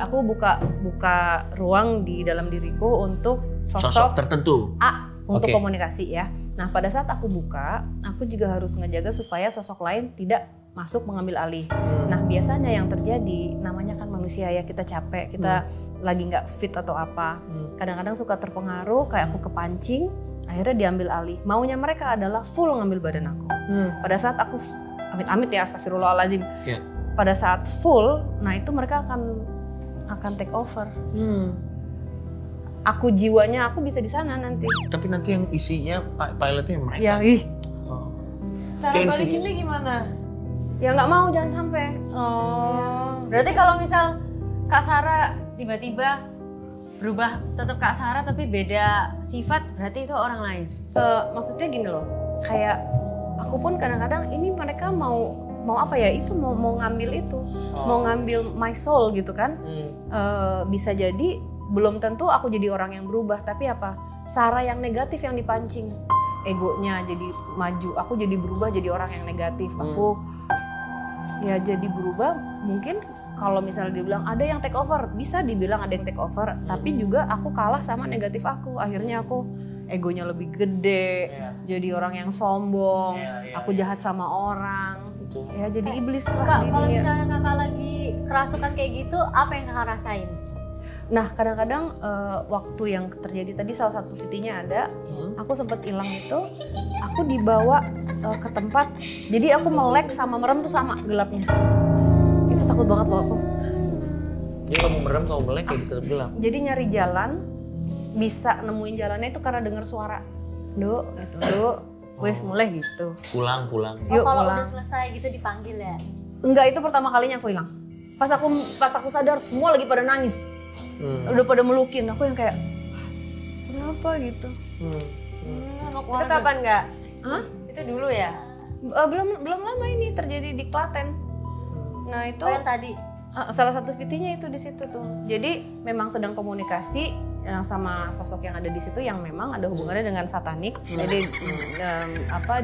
aku buka ruang di dalam diriku untuk sosok tertentu A untuk komunikasi ya. Nah pada saat aku buka, aku juga harus ngejaga supaya sosok lain tidak masuk mengambil alih. Nah biasanya yang terjadi, namanya kan manusia ya, kita capek, kita lagi nggak fit atau apa. Kadang-kadang suka terpengaruh, kayak aku kepancing, akhirnya diambil alih. Maunya mereka adalah full ngambil badan aku. Pada saat aku amit-amit ya, astagfirullahaladzim. Yeah. Pada saat full, nah itu mereka akan take over. Aku jiwanya aku bisa di sana nanti. Tapi nanti yang isinya pilotnya mereka. Ya, Cara balikinnya gimana? Ya nggak mau, jangan sampai. Berarti kalau misal Kak Sarah tiba-tiba berubah tetap Kak Sarah tapi beda sifat, berarti itu orang lain. Maksudnya gini loh, kayak aku pun kadang-kadang ini mereka mau apa ya, itu mau ngambil itu, mau ngambil my soul gitu kan. Bisa jadi belum tentu aku jadi orang yang berubah, tapi apa, Sarah yang negatif yang dipancing, egonya jadi maju, aku jadi berubah jadi orang yang negatif. Aku ya jadi berubah, mungkin kalau misalnya dibilang ada yang take over, bisa dibilang ada yang take over, tapi juga aku kalah sama negatif aku, akhirnya aku egonya lebih gede, jadi orang yang sombong, aku jahat sama orang, ya jadi iblis lah. Kak, kalau misalnya kakak lagi kerasukan kayak gitu, apa yang kakak rasain? Nah kadang-kadang waktu yang terjadi tadi salah satu Vitinya ada, aku sempat hilang itu, aku dibawa ke tempat, jadi aku melek sama merem tuh sama gelapnya, itu takut banget loh aku. Jadi kamu merem, kamu melek kayak gitu gelap. Jadi nyari jalan, bisa nemuin jalannya itu karena dengar suara, Duk, gitu, Duk, wes mulai gitu. Pulang. Yuk kalau pulang. udah selesai gitu dipanggil ya? Enggak, itu pertama kalinya aku hilang. Pas aku sadar semua lagi pada nangis. Udah pada melukin, aku yang kayak kenapa gitu. Itu kapan nggak? Hah? Itu dulu ya? Belum lama ini terjadi di Klaten. Nah itu yang tadi salah satu Vitinya itu di situ tuh. Jadi memang sedang komunikasi sama sosok yang ada di situ yang memang ada hubungannya dengan satanik. Jadi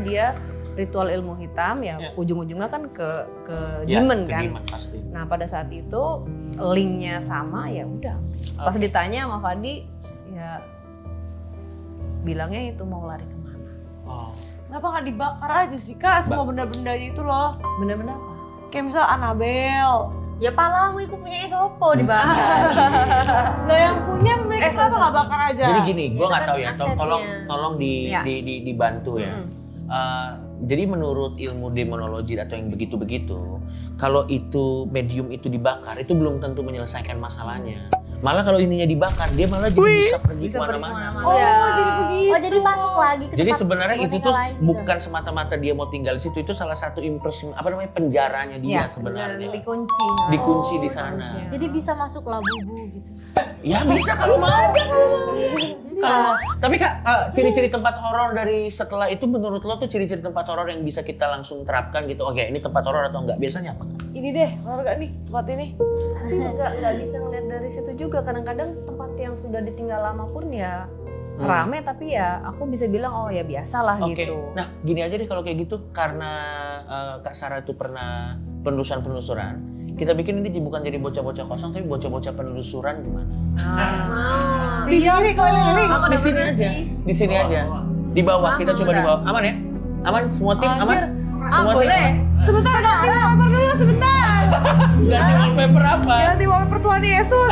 dia ritual ilmu hitam ya, ujung-ujungnya kan ke demon kan. Demon, pasti. Nah pada saat itu linknya sama, ya udah. Pas ditanya sama Fadi, ya bilangnya itu mau lari kemana. Kenapa nggak dibakar aja sih Kak, semua benda-benda itu loh. Benda-benda apa? Kayak misal Annabelle. Ya palawi aku punya isopo dibakar. Lah yang punya mereka kenapa nggak bakar aja? Jadi gini, gue nggak kan tahu ya, tolong dibantu ya. Jadi menurut ilmu demonologi atau yang begitu-begitu, kalau itu medium itu dibakar, itu belum tentu menyelesaikan masalahnya. Malah kalau ininya dibakar, dia malah jadi bisa pergi kemana-mana. Jadi begitu. Oh jadi masuk lagi ke Jadi tempat sebenarnya itu tuh lain gitu. bukan semata-mata dia mau tinggal di situ, itu salah satu penjaranya dia sebenarnya. Dikunci di sana. Jadi bisa masuk labubu gitu. Ya bisa kalau mau. Tapi Kak, ciri-ciri tempat horor dari setelah itu menurut lo tuh ciri-ciri tempat horor yang bisa kita langsung terapkan gitu. Oke, ini tempat horor atau enggak? Biasanya apa? Ini deh, horor gak nih tempat ini? Tapi nggak bisa ngeliat dari situ juga. Kadang-kadang tempat yang sudah ditinggal lama pun ya rame, tapi ya aku bisa bilang oh ya biasalah gitu. Nah gini aja deh kalau kayak gitu, karena Kak Sarah itu pernah penelusuran, kita bikin ini bukan jadi bocah-bocah kosong, tapi bocah-bocah penelusuran gimana? Di sini keliling. Di sini aja. Di bawah, kita coba di bawah. Aman ya? Aman? Semua tim aman? Semua tim aman? Sebentar, ganti wallpaper dulu sebentar. Ganti wallpaper apa? Ganti wallpaper Tuhan Yesus.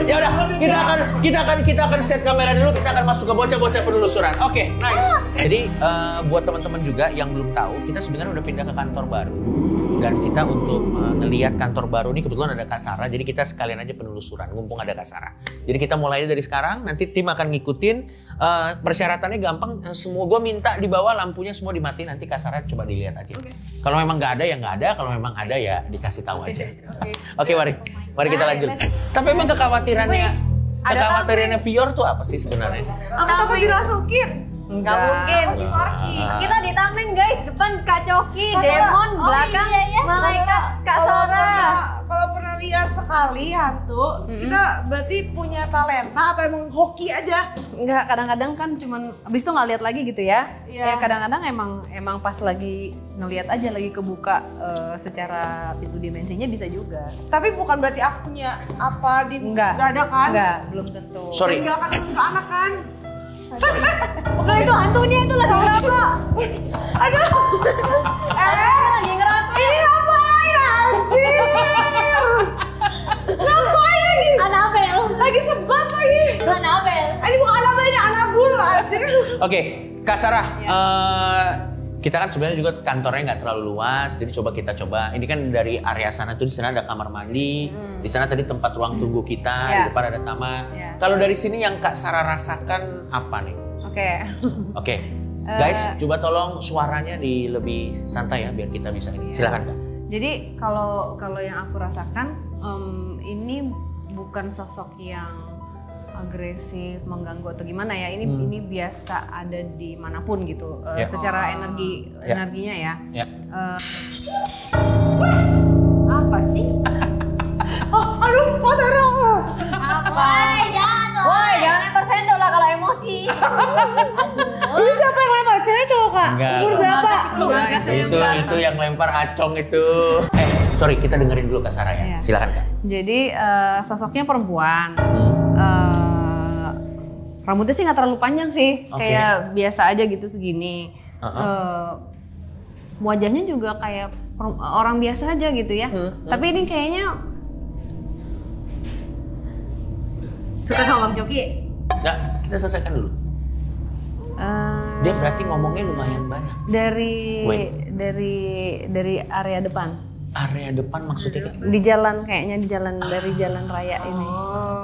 Ya udah, kita akan set kamera dulu, kita akan masuk ke bocah-bocah penelusuran. Oke, nice. Jadi buat teman-teman juga yang belum tahu, kita sebenarnya udah pindah ke kantor baru. Dan kita untuk ngelihat kantor baru ini kebetulan ada Kak Sarah, jadi kita sekalian aja penelusuran, mumpung ada Kak Sarah. Jadi kita mulai dari sekarang, nanti tim akan ngikutin. Persyaratannya gampang, semua gue minta di bawah lampunya semua dimatiin, nanti Kak Sarah coba dilihat aja. Kalau memang nggak ada ya nggak ada, kalau memang ada ya dikasih tahu aja. Oke, mari kita lanjut. Tapi emang kekhawatirannya Fior tuh apa sih sebenarnya? Aku takut dirasukin. Nggak mungkin. Kita di Tameng guys, depan Kak Coki, Demon, belakang malaikat Kak Sarah. Kalau pernah lihat sekali hantu, kita berarti punya talenta atau emang hoki aja? Enggak, kadang-kadang kan cuman abis itu nggak lihat lagi gitu ya. Iya. Ya kadang-kadang emang pas lagi ngelihat aja lagi kebuka secara pintu dimensinya bisa juga. Tapi bukan berarti aku punya apa di Enggak ada kan? Enggak, belum tentu. Sorry. Tinggalkan untuk anak kan? Udah itu hantunya itu lagi ngerokok. Aduh. Lagi ngerokok. Ini ngapain anjir? Ngapain lagi? Anabel. Lagi sebat lagi. Anabel. Ini bukan Anabel, ini Anabul anjir. Oke, Kak Sarah, kita kan sebenarnya juga kantornya nggak terlalu luas, jadi kita coba. Ini kan dari area sana tuh, di sana ada kamar mandi, di sana tadi tempat ruang tunggu kita, di depan ada taman. Kalau dari sini yang Kak Sarah rasakan apa nih? Oke. Guys, coba tolong suaranya lebih santai ya, biar kita bisa ini. Silakan Kak. Jadi kalau yang aku rasakan ini bukan sosok yang agresif, mengganggu atau gimana ya. Ini biasa ada di manapun gitu. Secara energinya ya. Apa sih? Aduh, Kak Sarah. Woi, jangan lempar sendok lah kalau emosi. Ini siapa yang lempar? Cewek cowok Kak? Enggak. Umur berapa? Itu yang lempar acong itu. Sorry, kita dengerin dulu Kak Sarah ya. Silakan Kak. Jadi sosoknya perempuan. Rambutnya sih nggak terlalu panjang sih, kayak biasa aja gitu segini. Wajahnya juga kayak orang biasa aja gitu ya. Tapi ini kayaknya Suka sama Bang Joki? Nah, kita selesaikan dulu. Dia berarti ngomongnya lumayan banyak. Dari area depan. Area depan maksudnya? Di jalan kayaknya, dari jalan raya ini.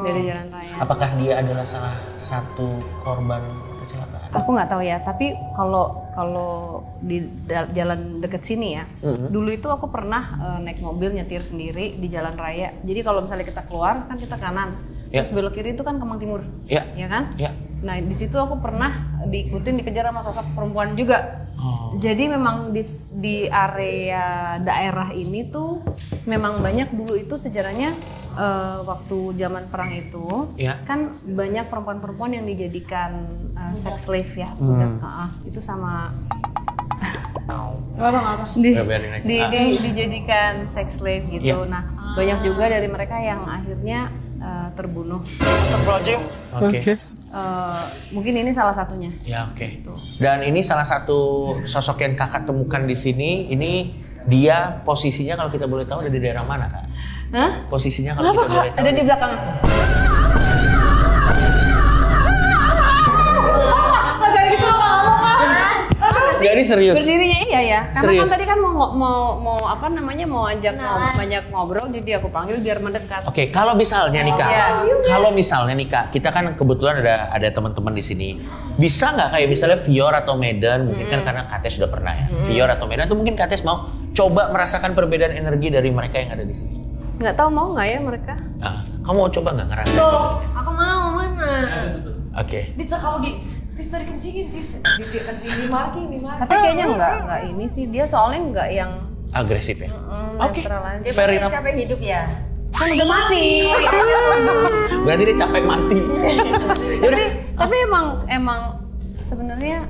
Dari jalan raya. Apakah dia adalah salah satu korban kecelakaan? Aku nggak tahu ya, tapi kalau di jalan deket sini ya, dulu itu aku pernah naik mobil nyetir sendiri di jalan raya. Jadi kalau misalnya kita keluar kan kita kanan, terus belok kiri itu kan Kemang Timur, ya kan? Nah di situ aku pernah dikejar sama sosok perempuan juga. Jadi memang di area daerah ini tuh memang banyak dulu itu sejarahnya. Waktu zaman perang itu kan banyak perempuan-perempuan yang dijadikan sex slave ya, itu sama dijadikan sex slave gitu. Nah banyak juga dari mereka yang akhirnya terbunuh. Mungkin ini salah satunya. Dan ini salah satu sosok yang kakak temukan di sini. Ini dia posisinya kalau kita boleh tahu ada di daerah mana kak? Posisinya kalau kita boleh tahu ada di belakang aku. Jadi serius. Berdirinya iya ya. Karena serius. kan tadi kan mau apa namanya mau ajak banyak ngobrol, jadi aku panggil biar mendekat. Oke, kalau misalnya nih kak, kita kan kebetulan ada teman-teman di sini. Bisa nggak kayak misalnya Fior atau Medan, mungkin kan karena Kates sudah pernah ya. Fior atau Medan tuh mungkin Kates mau coba merasakan perbedaan energi dari mereka yang ada di sini. Nggak tahu mau nggak ya mereka? Kamu mau coba nggak ngerasain? Aku mau, mana? Oke. Bisa kamu dari kencingin, di marking. Tapi kayaknya nggak ini sih, dia soalnya nggak yang agresif ya. Oke. Fair enough. Capek hidup ya. Kan udah mati. Berarti dia capek mati. tapi emang sebenarnya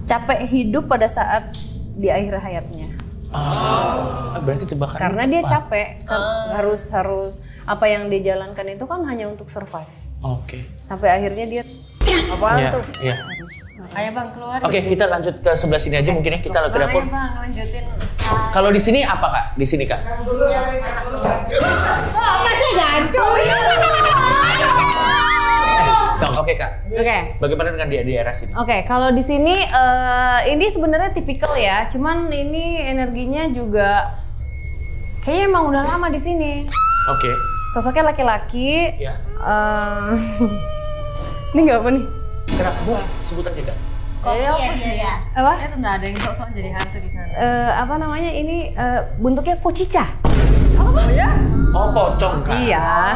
capek hidup pada saat di akhir hayatnya. Berarti tebakan. Karena dia capek, harus apa yang dia jalankan itu kan hanya untuk survive. Sampai akhirnya dia tuh? Iya. Ayo bang keluar. Oke, kita lanjut ke sebelah sini aja mungkin ya, kita ke dapur. Ayo bang, lanjutin. Kalau di sini apa kak? Di sini kak? Kok masih gancu? Oke Kak. Oke. Bagaimana dengan di era sini? Oke, kalau di sini ini sebenarnya tipikal ya. Cuman ini energinya juga kayaknya emang udah lama di sini. Oke. Sosoknya laki-laki. Ya. Ini nggak apa nih? Kenapa? Boleh sebut aja Kak. Iya. Apa? Itu nggak ada yang sok-sok jadi hantu di sana. Apa namanya? Ini bentuknya pocica. Oh ya? Oh, pocong Kak. Iya.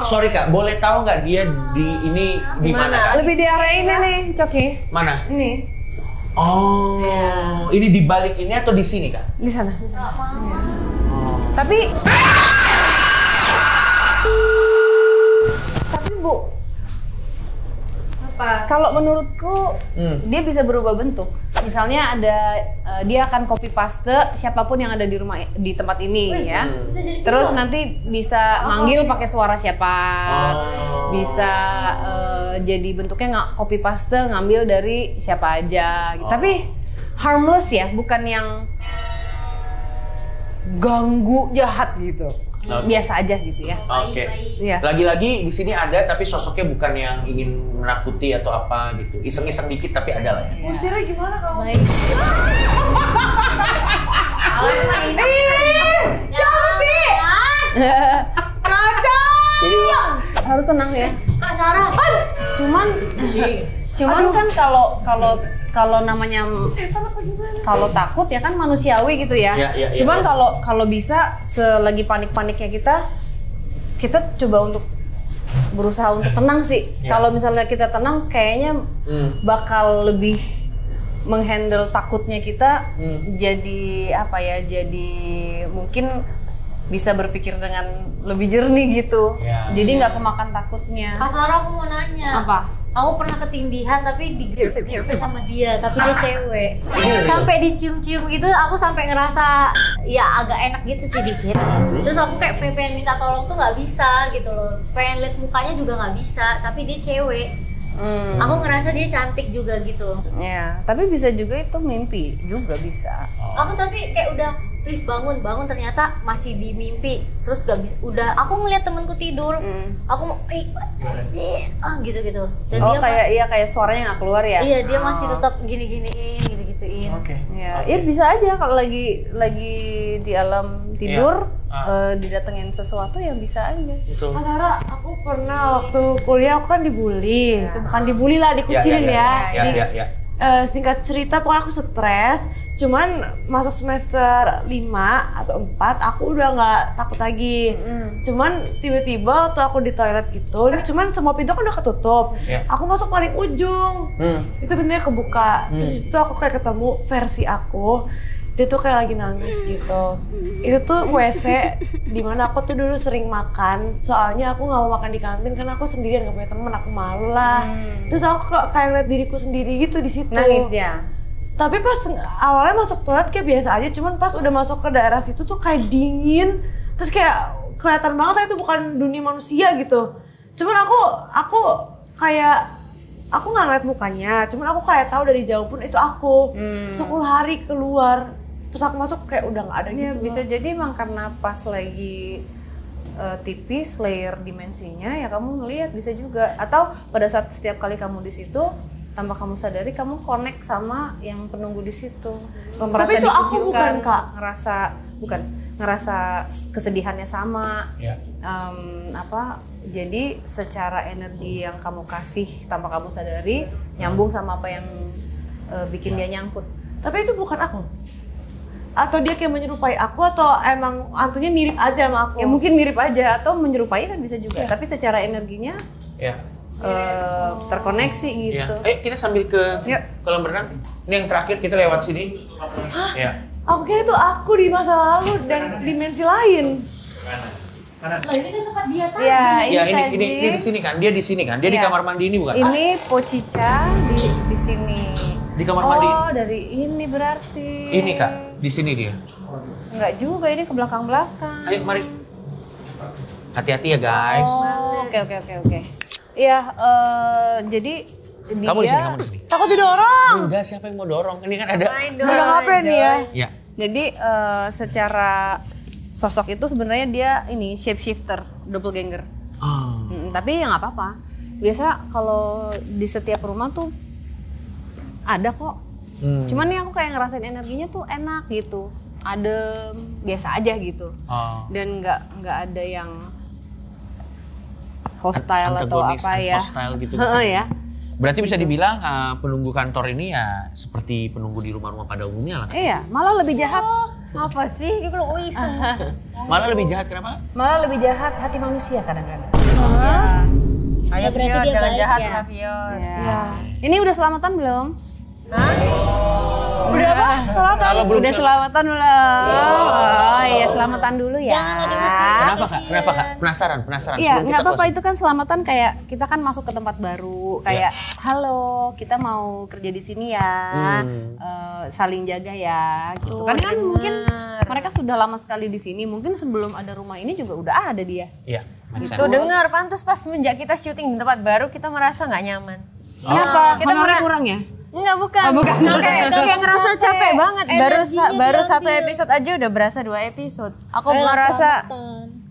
Sorry Kak, boleh tahu nggak dia di mana Kak? Lebih di arah ini nih, Coki. Mana? Ini. Oh, ini di balik ini atau di sini Kak? Di sana. Tapi Bu, kalau menurutku dia bisa berubah bentuk. Misalnya ada dia akan copy paste siapapun yang ada di rumah di tempat ini ya. Terus nanti bisa manggil pakai suara siapa. Bisa jadi bentuknya nggak copy paste ngambil dari siapa aja gitu. Tapi harmless ya, bukan yang ganggu jahat gitu. Biasa aja gitu ya. Oke. Iya. Lagi-lagi di sini ada tapi sosoknya bukan yang ingin menakuti atau apa gitu. Iseng-iseng dikit tapi ada lah ya. Usirnya gimana kamu? Siapa sih? Kaca! Jadi Harus tenang ya. Kak Sarah. Cuman kan kalau namanya kalau takut ya kan manusiawi gitu ya. Cuman kalau bisa selagi panik-paniknya kita coba untuk berusaha untuk tenang sih. Kalau misalnya kita tenang kayaknya bakal lebih menghandle takutnya kita jadi apa ya? Jadi mungkin bisa berpikir dengan lebih jernih gitu. Jadi nggak kemakan takutnya. Kak Sarah, aku mau nanya. Apa? Aku pernah ketindihan tapi digrepek sama dia, tapi dia cewek. Sampai dicium-cium gitu, aku sampai ngerasa ya agak enak gitu sih dikit. Terus aku kayak pengen minta tolong tuh nggak bisa gitu loh. Pengen lihat mukanya juga nggak bisa, tapi dia cewek. Aku ngerasa dia cantik juga gitu. Ya, tapi bisa juga itu mimpi juga bisa. Aku tapi kayak udah please bangun ternyata masih di mimpi. Terus gak bisa, udah aku ngeliat temanku tidur. Aku mau gitu. Dan dia kayak suaranya nggak keluar ya? Iya, dia masih tetap gini-giniin, gitu-gituin. Ya bisa aja kalau lagi di alam tidur didatengin sesuatu yang bisa aja. Kak Sarah, aku pernah waktu kuliah aku kan dibully. Itu bukan dibully lah, dikucilin ya. Singkat cerita pokoknya aku stres. Cuman masuk semester 5 atau 4 aku udah nggak takut lagi. Cuman tiba-tiba waktu aku di toilet gitu, cuman semua pintu kan udah ketutup. Aku masuk paling ujung. Itu pintunya kebuka. Terus itu aku kayak ketemu versi aku. Dia tuh kayak lagi nangis gitu. Itu tuh WC dimana aku tuh dulu sering makan. Soalnya aku nggak mau makan di kantin karena aku sendirian, nggak punya temen, aku malu lah. Terus aku kayak ngeliat diriku sendiri gitu di situ. Nangis dia. Tapi pas awalnya masuk toilet kayak biasa aja, cuman pas udah masuk ke daerah situ tuh kayak dingin, terus kayak kelihatan banget lah itu bukan dunia manusia gitu. Cuman aku kayak aku nggak ngeliat mukanya, cuman aku kayak tahu dari jauh pun itu aku. So aku lari keluar, terus aku masuk kayak udah nggak ada gitu. Ya, bisa jadi emang karena pas lagi tipis layer dimensinya ya kamu ngelihat, bisa juga. Atau pada saat setiap kali kamu di situ tanpa kamu sadari kamu connect sama yang penunggu di situ. Tapi itu aku bukan Kak. Ngerasa kesedihannya sama. Jadi secara energi yang kamu kasih tanpa kamu sadari nyambung sama apa yang bikin dia nyangkut. Tapi itu bukan aku. Atau dia kayak menyerupai aku atau emang hantunya mirip aja sama aku? Ya mungkin mirip aja atau menyerupai kan bisa juga. Tapi secara energinya terkoneksi gitu. Kita sambil ke kolam renang. Ini yang terakhir kita lewat sini. Aku kira itu aku di masa lalu dan dimensi lain. Loh, ini kan tempat dia tadi. Ini di sini kan. Dia di sini kan. Dia di kamar mandi ini bukan? Ini pocica di sini. Di kamar mandi. Oh, dari ini berarti. Ini Kak, di sini dia. Enggak juga, ini ke belakang-belakang. Ayo mari. Hati-hati ya guys. Oke. Iya, jadi kamu di sini. Takut didorong. Enggak, siapa yang mau dorong? Ini kan ada. Udah ngapain nih ya? Iya. Jadi secara sosok itu sebenarnya dia ini shapeshifter, doppelganger. Tapi ya nggak apa-apa. Biasa kalau di setiap rumah tuh ada kok. Cuman nih aku kayak ngerasain energinya tuh enak gitu, adem, biasa aja gitu. Dan nggak ada yang hostile atau apa ya. Hostile gitu. Ya. Berarti bisa dibilang penunggu kantor ini ya seperti penunggu di rumah-rumah pada umumnya lah kan? Iya, malah lebih jahat. Apa sih? Dia kalau iseng. Malah lebih jahat kenapa? Malah lebih jahat hati manusia kadang-kadang. Ayo berarti Fior, dia jangan baik jahat ya? lah Fior. Ya. Ini udah selamatan belum? Udah apa? Selatan? Kalau belum Udah selamatan belum? Oh iya, selamatan dulu ya. Jangan diusir. Kenapa Kak? Kenapa Kak? Penasaran. Iya, Sebelum nggak kita apa-apa, closing. itu kan selamatan kayak kita kan masuk ke tempat baru, kayak halo, kita mau kerja di sini ya, saling jaga ya, gitu. Kan mungkin mereka sudah lama sekali di sini, mungkin sebelum ada rumah ini juga udah ada dia. Iya. Tuh dengar, pantas pas semenjak kita syuting di tempat baru kita merasa nggak nyaman. Kenapa? Kita Honornya kurang ya? Enggak, bukan. bukan. Kayak ngerasa capek banget. Baru satu episode aja udah berasa 2 episode. Aku ngerasa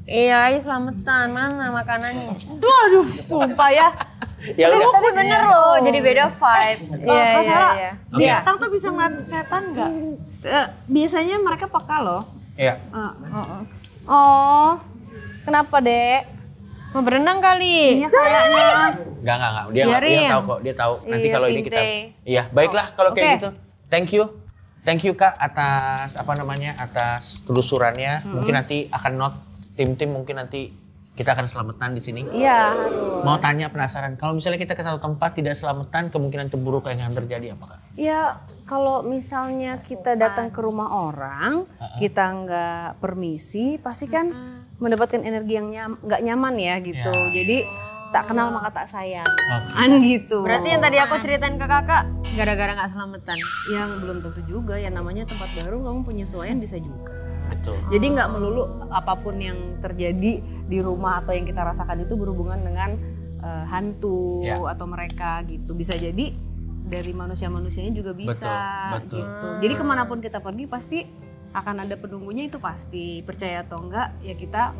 iya, ayo selamatan. Mana makanannya? Aduh, sumpah ya. Ya udah. Tapi bener loh, jadi beda vibes. Iya. Binatang tuh bisa ngeliat setan nggak? Biasanya mereka peka loh. Iya. Oh, kenapa dek? Mau berenang kali. Iya kayaknya. Enggak. Dia Biarin. tahu kok. Dia tahu. Nanti Iya, kalau ini kita. Binte. Iya, baiklah kalau kayak Oke. gitu. Thank you Kak atas atas telusurannya. Mungkin nanti akan note tim-tim, mungkin nanti kita akan selamatan di sini. Iya. Mau tanya, penasaran. Kalau misalnya kita ke satu tempat tidak selamatan, kemungkinan terburuk yang akan terjadi apa Kak? Ya kalau misalnya kita datang ke rumah orang, kita nggak permisi, pasti kan mendapatkan energi yang nggak nyaman ya gitu. Jadi tak kenal maka tak sayang, gitu. Berarti yang tadi aku ceritain ke kakak gara-gara nggak selamatan. Yang belum tentu juga, ya namanya tempat baru, kamu penyesuaian bisa juga. Betul. Jadi nggak melulu apapun yang terjadi di rumah atau yang kita rasakan itu berhubungan dengan hantu atau mereka gitu. Bisa jadi dari manusia-manusianya juga bisa Betul. gitu. Jadi kemanapun kita pergi pasti akan ada penunggunya, itu pasti. Percaya atau enggak ya kita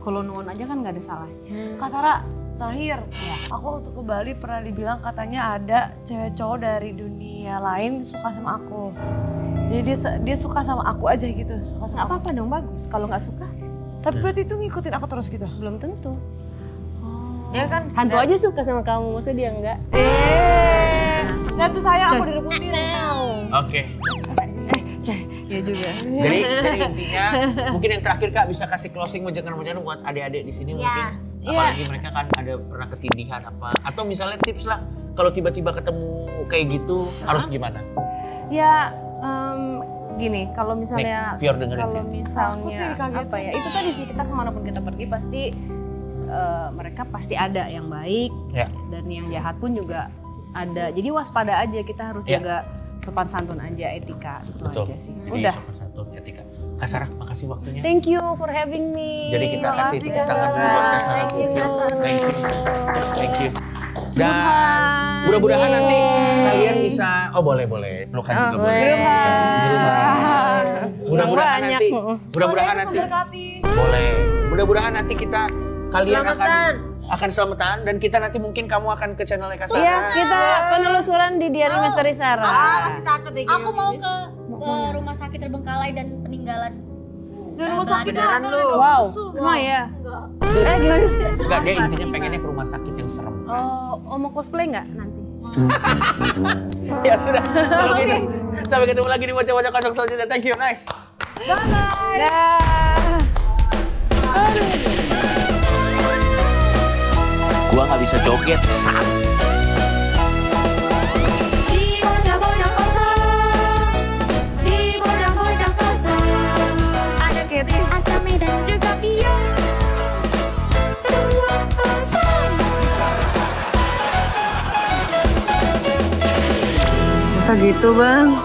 kalau nuwun aja kan nggak ada salahnya. Kak Sarah, terakhir, aku waktu ke Bali pernah dibilang katanya ada cewek cowok dari dunia lain suka sama aku. Jadi dia suka sama aku aja gitu, suka sama Nggak apa-apa dong, bagus. Kalau nggak suka, Tapi berarti itu ngikutin aku terus gitu? belum tentu. Ya kan? Hantu aja suka sama kamu, maksudnya dia enggak. Nah tuh saya aku direbutin. Oke. Ya juga. Jadi intinya mungkin yang terakhir Kak bisa kasih closing wajangan-wajangan buat adik-adik di sini mungkin. Apalagi mereka kan ada pernah ketindihan apa. Atau misalnya tips lah kalau tiba-tiba ketemu kayak gitu harus gimana? Ya gini, kalau misalnya Nih, Fior dengerin, kalau Fior. misalnya apa ya, itu tadi sih, kita kemanapun kita pergi pasti mereka pasti ada yang baik dan yang jahat pun juga ada. Jadi waspada aja, kita harus jaga sopan santun aja, etika itu aja sih. Jadi Udah. sopan santun, etika. Kak Sarah, makasih waktunya. Thank you for having me. Jadi kita kasih Makasih, tepuk Kak tangan dulu buat Kak Sarah. Thank you, Kak Sarah. Thank you. Dan mudah-mudahan nanti kalian bisa, boleh pelukan juga boleh. Mudah-mudahan nanti, boleh. Mudah-mudahan nanti kalian akan selamatan dan kita nanti mungkin kamu akan ke channel Kak Sarah. Iya, kita penelusuran di Diari Misteri Sarah. Masih takut ya. Aku mau ke rumah sakit terbengkalai dan peninggalan. Dari rumah sakit beneran lu. Wow, emang ya? Gimana sih? Enggak, dia intinya pengennya ke rumah sakit yang serem. Oh, mau cosplay nggak nanti? Ya sudah, kalau gitu. Sampai ketemu lagi di wajah-wajah kosong selanjutnya. Thank you, nice. Bye. Dah. Gua nggak bisa joget, Di bocah-bocah kosong, di bocah-bocah kosong, ada Kety, Atami dan juga Pia. Semua kosong. Masa gitu bang?